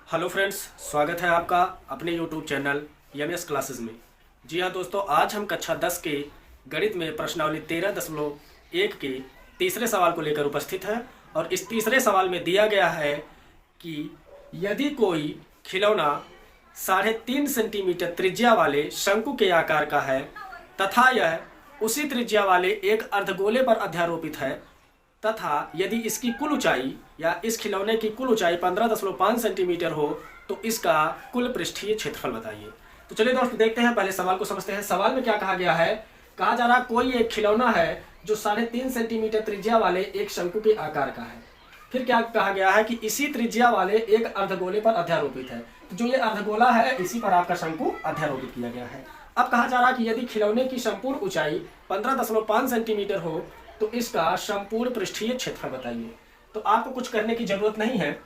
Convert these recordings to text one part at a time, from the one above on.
Hello friends, स्वागत है आपका अपने यूट्यूब चैनल एमएस क्लासेस में। जी हाँ दोस्तों, आज हम कक्षा 10 के गणित में प्रश्नावली 13.1 के तीसरे सवाल को लेकर उपस्थित हैं। और इस तीसरे सवाल में दिया गया है कि यदि कोई खिलौना 3.5 सेंटीमीटर त्रिज्या वाले शंकु के आकार का है तथा यह उसी त्रिज्या वाले एक अर्धगोले पर अध्यारोपित है तथा यदि इसकी कुल ऊंचाई या इस खिलौने की कुल ऊंचाई 15.5 सेंटीमीटर हो तो इसका कुल पृष्ठीय क्षेत्रफल बताइए। तो चलिए दोस्तों, देखते हैं, पहले सवाल को समझते हैं। सवाल में क्या कहा गया है? कहा जा रहा कोई एक खिलौना है जो 3.5 सेंटीमीटर त्रिज्या वाले एक शंकु के आकार का है। फिर क्या कहा गया है कि इसी त्रिज्या वाले एक अर्धगोले पर अध्यारोपित है। तो जो ये अर्धगोला है इसी पर आपका शंकु अध्यारोपित किया गया है। अब कहा जा रहा कि यदि खिलौने की संपूर्ण ऊंचाई 15.5 सेंटीमीटर हो तो इसका संपूर्ण पृष्ठीय क्षेत्रफल बताइए। तो आपको कुछ करने की जरूरत नहीं है,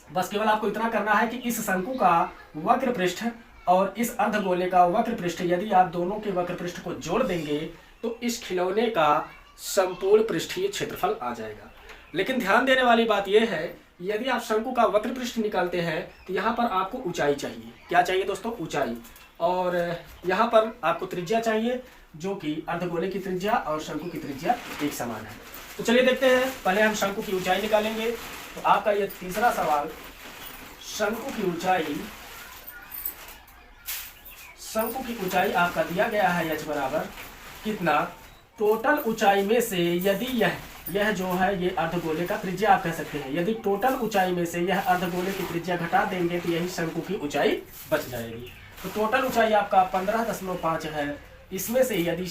बस केवल आपको इतना करना है कि इस शंकु का वक्र पृष्ठ और इस अर्धगोले का वक्र पृष्ठ, यदि आप दोनों के वक्र पृष्ठ को जोड़ देंगे तो इस खिलौने का संपूर्ण पृष्ठीय क्षेत्रफल आ जाएगा। लेकिन ध्यान देने वाली बात यह है, यदि आप शंकु का वक्र पृष्ठ निकालते हैं तो यहाँ पर आपको ऊंचाई चाहिए। क्या चाहिए दोस्तों? ऊंचाई। और यहाँ पर आपको त्रिज्या चाहिए, जो कि अर्धगोले की त्रिज्या और शंकु की त्रिज्या एक समान है। तो चलिए देखते हैं, पहले हम शंकु की ऊंचाई निकालेंगे। तो आपका यह तीसरा सवाल, शंकु की ऊंचाई आपका दिया गया है h बराबर कितना? टोटल ऊंचाई में से यदि यह जो है ये अर्धगोले का त्रिज्या आप कह सकते हैं, यदि टोटल ऊंचाई में से यह अर्धगोले की त्रिज्या घटा देंगे तो यही शंकु की ऊंचाई बच जाएगी। तो टोटल ऊंचाई आपका 15.5 है। इसमें से यदि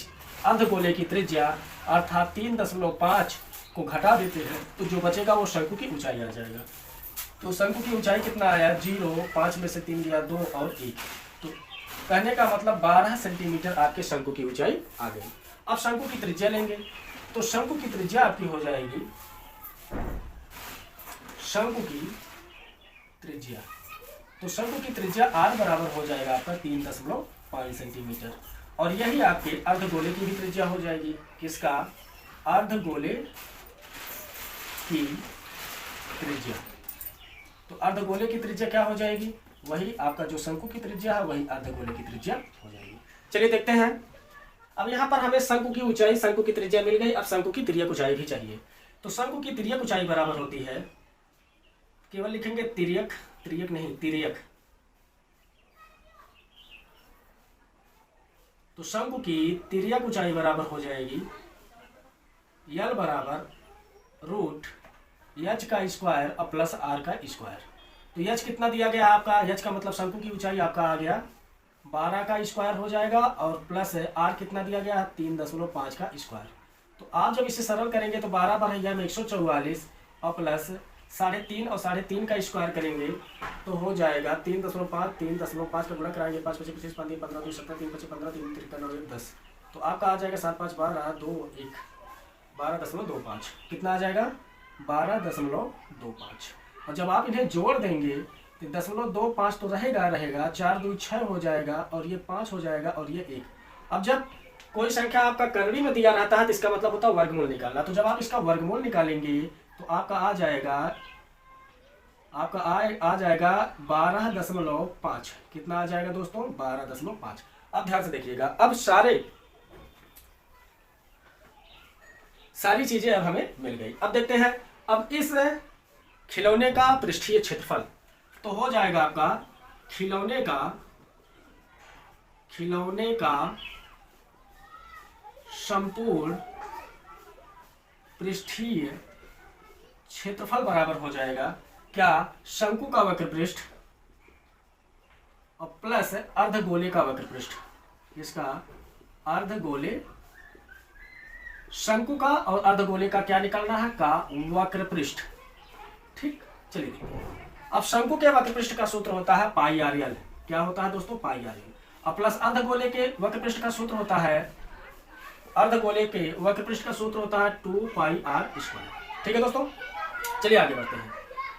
अर्धगोले की त्रिज्या अर्थात 3.5 को घटा देते हैं तो जो बचेगा वो शंकु की ऊंचाई आ जाएगा। तो शंकु की ऊंचाई कितना आया? 0, 5 में से 3 दिया 2 और 1। तो कहने का मतलब 12 सेंटीमीटर आपके शंकु की ऊंचाई आ गई। अब शंकु की त्रिज्या लेंगे तो शंकु की त्रिज्या आपकी हो जाएगी, शंकु की त्रिज्या, तो शंकु की त्रिज्या r बराबर हो जाएगा आपका 3.5 सेंटीमीटर। और यही आपके अर्धगोले की भी त्रिज्या हो जाएगी। किसका? अर्धगोले की त्रिज्या। तो अर्धगोले की त्रिज्या क्या हो जाएगी? वही आपका जो शंकु की त्रिज्या है वही अर्धगोले की त्रिज्या हो जाएगी। चलिए देखते हैं। अब यहाँ पर हमें शंकु की ऊंचाई, शंकु की त्रिज्या मिल गई। अब शंकु की तिर्यक ऊंचाई भी चाहिए। तो शंकु की तिर्यक ऊंचाई बराबर होती है, केवल लिखेंगे तिर्यक, त्रियक नहीं, तिर्यक। तो शंकु की तिर्यक ऊंचाई बराबर हो जाएगी L बराबर रूट h का स्क्वायर और प्लस r का स्क्वायर। तो h कितना दिया गया आपका? h का मतलब शंकु की ऊंचाई आपका आ गया 12 का स्क्वायर हो जाएगा और प्लस r कितना दिया गया? 3.5 का स्क्वायर। तो आप जब इसे सरल करेंगे तो 12 बार है 144 और प्लस 3.5 और 3.5 का स्क्वायर करेंगे तो हो जाएगा 3.5 का गुणा कराएंगे, 5 25 25 5 15 2 17 3 25 15 3 3 9 1 10। तो आपका आ जाएगा 7 5 12 2 1 12.25। कितना आ जाएगा? 12.25। और जब आप इन्हें जोड़ देंगे तो 0.25 तो रहेगा 4 2 6 हो जाएगा और ये 5 हो जाएगा और ये 1। अब जब कोई संख्या आपका करड़ी में दिया रहता है तो इसका मतलब होता है वर्गमूल निकालना। तो जब आप इसका वर्गमूल निकालेंगे तो आपका आ जाएगा 12.5। कितना आ जाएगा दोस्तों? 12.5। अब ध्यान से देखिएगा, अब सारी चीजें अब हमें मिल गई। अब देखते हैं, अब इस खिलौने का पृष्ठीय क्षेत्रफल तो हो जाएगा आपका खिलौने का संपूर्ण पृष्ठीय क्षेत्रफल बराबर हो जाएगा क्या? शंकु का वक्र पृष्ठ और प्लस अर्धगोले का वक्र पृष्ठ। इसका अर्धगोले, शंकु का और अर्धगोले का क्या निकालना है? का वक्र पृष्ठ। ठीक, चलिए देखिए। अब शंकु के वक्र पृष्ठ का सूत्र होता है पाई आर एल। क्या होता है दोस्तों? पाई आर एल। और प्लस अर्धगोले के वक्र पृष्ठ का सूत्र होता है, अर्धगोले के वक्र पृष्ठ का सूत्र होता है 2 पाई आर स्क्वायर। ठीक है दोस्तों, चलिए आगे बढ़ते हैं।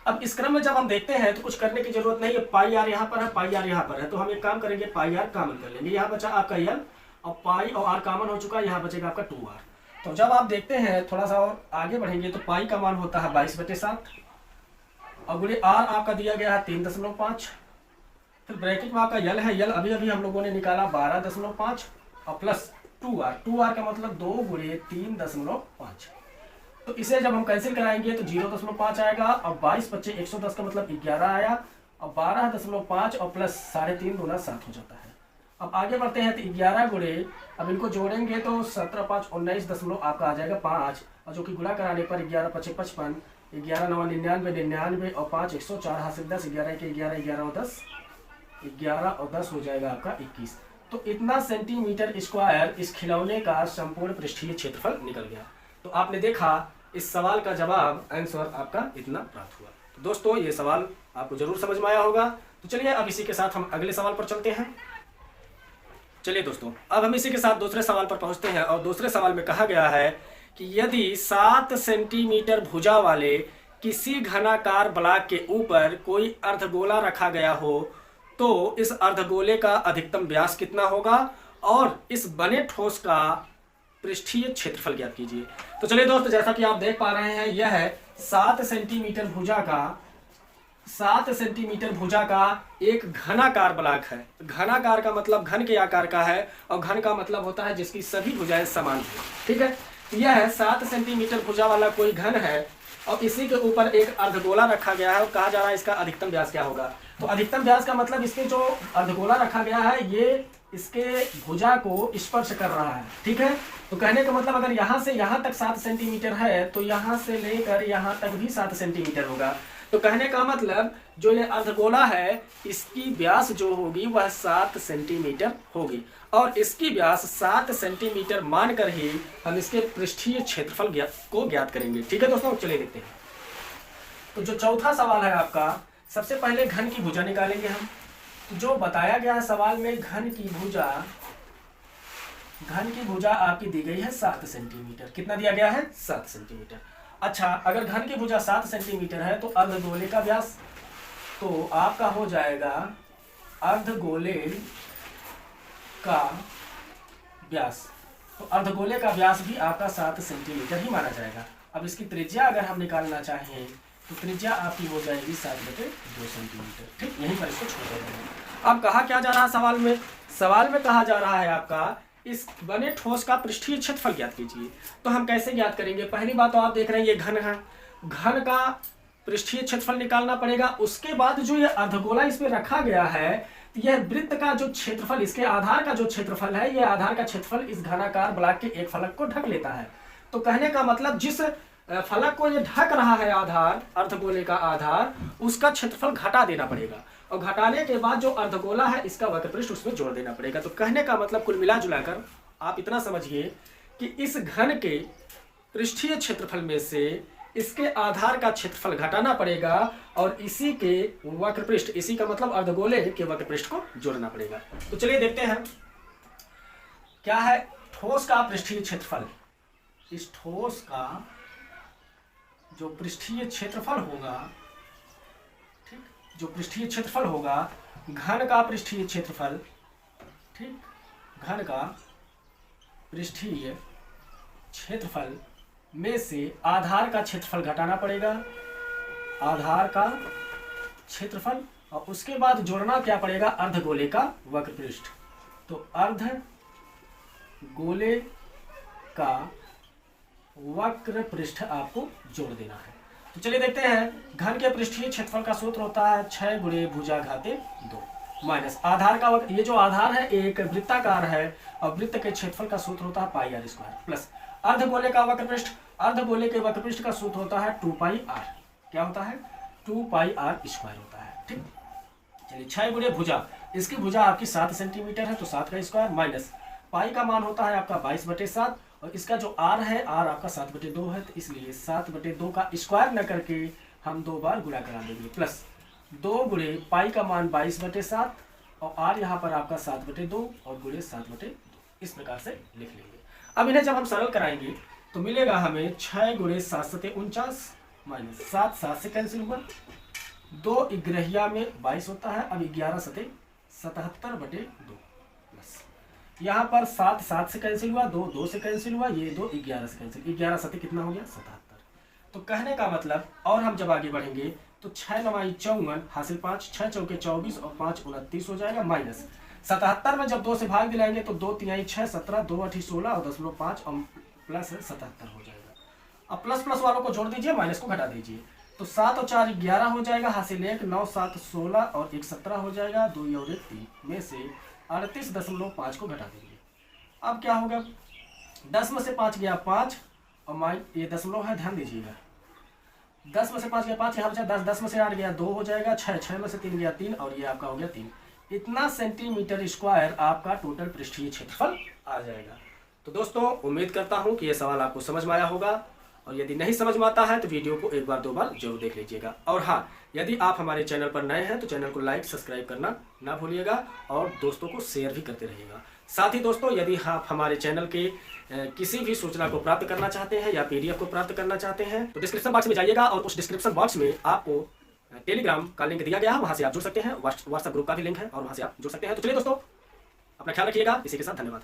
अब इस क्रम में जब हम देखते हैं तो कुछ करने की जरूरत नहीं है। पाई आर यहाँ पर है, पाई आर यहाँ पर है, तो हम एक काम करेंगे, पाई आर कॉमन कर लेंगे। यहाँ बचा आपका एल और पाई और आर कॉमन हो चुका है, यहाँ बचेगा आपका 2r। तो जब आप देखते हैं थोड़ा सा और आगे बढ़ेंगे तो पाई का मान होता है 22/7 और गुणे आर आपका दिया गया है 3.5, फिर ब्रैकेट में आपका यल है, यल अभी अभी हम लोगों ने निकाला 12.5 और प्लस 2r का मतलब 2 गुणे 3.5। तो इसे जब हम कैंसिल कराएंगे तो 0.5 आएगा और 22 बच्चे 110 का मतलब 11 आया और 12.5 और प्लस 3.5 दूना 7 हो जाता है। अब आगे बढ़ते हैं तो 11 गुणे, अब इनको जोड़ेंगे तो 17 5 19 दशमलव आपका आ जाएगा 5 और जो कि गुणा कराने पर 11 5 55, 11 9 99 99 और 5 104 हासिल 10, 11 के 11 11 और 10, 11 और 10 हो जाएगा आपका 21। तो इतना सेंटीमीटर स्क्वायर इस खिलौने का संपूर्ण पृष्ठीय क्षेत्रफल निकल गया। तो आपने देखा इस सवाल का जवाब आंसर आपका इतना प्राप्त हुआ। तो दोस्तों ये सवाल आपको जरूर समझ में आया होगा। तो चलिए अब इसी के साथ हम अगले सवाल पर चलते हैं। चलिए दोस्तों अब हम इसी के साथ दूसरे सवाल पर पहुंचते हैं और दूसरे सवाल में कहा गया है कि यदि 7 सेंटीमीटर भुजा वाले किसी घनाकार ब्लॉक के ऊपर कोई अर्धगोला रखा गया हो तो इस अर्धगोले का अधिकतम व्यास कितना होगा और इस बने ठोस का पृष्ठीय क्षेत्रफल ज्ञात कीजिए। तो चलिए दोस्तों जैसा कि आप देख पा रहे हैं यह है 7 सेंटीमीटर भुजा का एक घनाकार ब्लॉक है। घनाकार का मतलब घन के आकार का है और घन का मतलब होता है जिसकी सभी भुजाएं समान हो। ठीक है, यह 7 सेंटीमीटर भुजा वाला कोई घन है और इसी के ऊपर एक अर्धगोला रखा गया है और कहा जा रहा है इसका अधिकतम व्यास क्या होगा। तो अधिकतम व्यास का मतलब इसके जो अर्धगोला रखा गया है ये इसके भुजा को स्पर्श कर रहा है। ठीक है, तो कहने का मतलब अगर यहाँ से यहाँ तक 7 सेंटीमीटर है तो यहाँ से लेकर यहाँ तक भी 7 सेंटीमीटर होगा। तो कहने का मतलब जो ये अर्धगोला है इसकी व्यास जो होगी वह 7 सेंटीमीटर होगी और इसकी व्यास 7 सेंटीमीटर मानकर ही हम इसके पृष्ठीय क्षेत्रफल ज्ञात करेंगे। ठीक है दोस्तों, चलिए देखते हैं। तो जो चौथा सवाल है आपका, सबसे पहले घन की भुजा निकालेंगे हम। तो जो बताया गया है सवाल में घन की भुजा आपकी दी गई है 7 सेंटीमीटर। कितना दिया गया है? 7 सेंटीमीटर। अच्छा, अगर घन की भुजा 7 सेंटीमीटर है तो अर्धगोले का व्यास तो आपका हो जाएगा अर्धगोले का व्यास। तो अर्धगोले का व्यास भी आपका 7 सेंटीमीटर ही माना जाएगा। अब इसकी त्रिज्या अगर हम निकालना चाहें तो त्रिज्या आपकी हो जाएगी 7/2 सेंटीमीटर। ठीक, यहीं पर इसको छोड़ देंगे। अब कहा क्या जा रहा है सवाल में? सवाल में कहा जा रहा है आपका इस बने ठोस का पृष्ठीय क्षेत्रफल ज्ञात कीजिए। तो हम कैसे ज्ञात करेंगे? पहली बात तो आप देख रहे हैं ये घन है, घन का पृष्ठीय क्षेत्रफल निकालना पड़ेगा। उसके बाद जो ये अर्धगोला इसमें रखा गया है यह वृत्त का जो क्षेत्रफल, इसके आधार का जो क्षेत्रफल है, यह आधार का क्षेत्रफल इस घनाकार ब्लॉक के एक फलक को ढक लेता है। तो कहने का मतलब जिस फलक को ये ढक रहा है आधार, अर्धगोले का आधार, उसका क्षेत्रफल घटा देना पड़ेगा और घटाने के बाद जो अर्धगोला है इसका वक्रपृष्ठ उसमें जोड़ देना पड़ेगा। तो कहने का मतलब कुल मिला जुलाकर आप इतना समझिए कि इस घन के पृष्ठीय क्षेत्रफल में से इसके आधार का क्षेत्रफल घटाना पड़ेगा और इसी के वक्रपृष्ठ, इसी का मतलब अर्धगोले के वक्रपृष्ठ को जोड़ना पड़ेगा। तो चलिए देखते हैं क्या है ठोस का पृष्ठीय क्षेत्रफल। इस ठोस का जो पृष्ठीय क्षेत्रफल होगा, ठीक, जो पृष्ठीय क्षेत्रफल होगा, घन का पृष्ठीय क्षेत्रफल, ठीक, घन का पृष्ठीय क्षेत्रफल में से आधार का क्षेत्रफल घटाना पड़ेगा, आधार का क्षेत्रफल, और उसके बाद जोड़ना क्या पड़ेगा? अर्धगोले का वक्रपृष्ठ। तो अर्धगोले का वक्र पृष्ठ आपको जोड़ देना है। तो चलिए देखते हैं। घन के पृष्ठीय क्षेत्रफल का सूत्र होता है 6 गुणे भुजा घाते 2 माइनस आधार का ये जो आधार है एक वृत्ताकार है और वृत्त के क्षेत्रफल का सूत्र होता है पाई आर स्क्वायर प्लस अर्धगोले का वक्रपृष्ठ, अर्धगोले के वक्रपृष्ठ का सूत्र होता है 2 पाई आर। क्या होता है? 2 पाई आर स्क्वायर होता है। ठीक, चलिए 6 गुणे भुजा, इसकी भुजा आपकी 7 सेंटीमीटर है तो 7 का स्क्वायर माइनस पाई का मान होता है आपका 22/7 और इसका जो आर है आर आपका 7/2 है, तो इसलिए 7/2 का स्क्वायर न करके हम 2 बार गुणा करा देंगे प्लस 2 गुणे पाई का मान 22/7 और आर यहाँ पर आपका 7/2 और गुणे 7/2 इस प्रकार से लिख लेंगे। अब इन्हें जब हम सरल कराएंगे तो मिलेगा हमें 6 गुणे 7 सते 49 माइनस 7 7 से कैंसिल हुआ, 2 इग्रहिया में 22 होता है, अब 11 सते 77/2 प्लस यहाँ पर 7 7 से कैंसिल हुआ, 2 2 से कैंसिल हुआ, ये 2 11 से कैंसिल, 11 सते कितना हो गया? 77। तो कहने का मतलब, और हम जब आगे बढ़ेंगे तो 6 9 54 हासिल 5, 6 चौके 24 और 5 29 हो जाएगा, माइनस 77 में जब 2 से भाग दिलाएंगे तो 2 3 6 17, 2 8 16 और 10.5 और प्लस 77 हो जाएगा। अब प्लस प्लस वालों को जोड़ दीजिए, माइनस को घटा दीजिए। तो 7 और 4 11 हो जाएगा, हासिल 1, 9 7 16 और 1 17 हो जाएगा, 2 और 1 3 में से 38.5 को घटा देंगे। अब क्या होगा, 10 में से 5 गया 5 और ये दशमलव है, ध्यान दीजिएगा। 10 में से 5 गया 5, यहाँ बचा 10, 10 में से 8 गया 2 हो जाएगा, 6, 6 में से 3 गया 3 और ये आपका हो गया 3। इतना सेंटीमीटर स्क्वायर आपका टोटल पृष्ठीय क्षेत्रफल आ जाएगा। तो दोस्तों उम्मीद करता हूँ कि ये सवाल आपको समझ में आया होगा, और यदि नहीं समझ में आता है तो वीडियो को एक बार 2 बार जरूर देख लीजिएगा। और हाँ, यदि आप हमारे चैनल पर नए हैं तो चैनल को लाइक सब्सक्राइब करना ना भूलिएगा और दोस्तों को शेयर भी करते रहिएगा। साथ ही दोस्तों, यदि आप हमारे चैनल के किसी भी सूचना को प्राप्त करना चाहते हैं या PDF को प्राप्त करना चाहते हैं तो डिस्क्रिप्शन बॉक्स में जाइएगा और उस डिस्क्रिप्शन बॉक्स में आपको टेलीग्राम का लिंक दिया गया है, वहाँ से आप जुड़ सकते हैं। व्हाट्सएप ग्रुप का भी लिंक है और वहाँ से आप जुड़ सकते हैं। तो चलिए दोस्तों, अपना ख्याल रखिएगा। इसी के साथ धन्यवाद।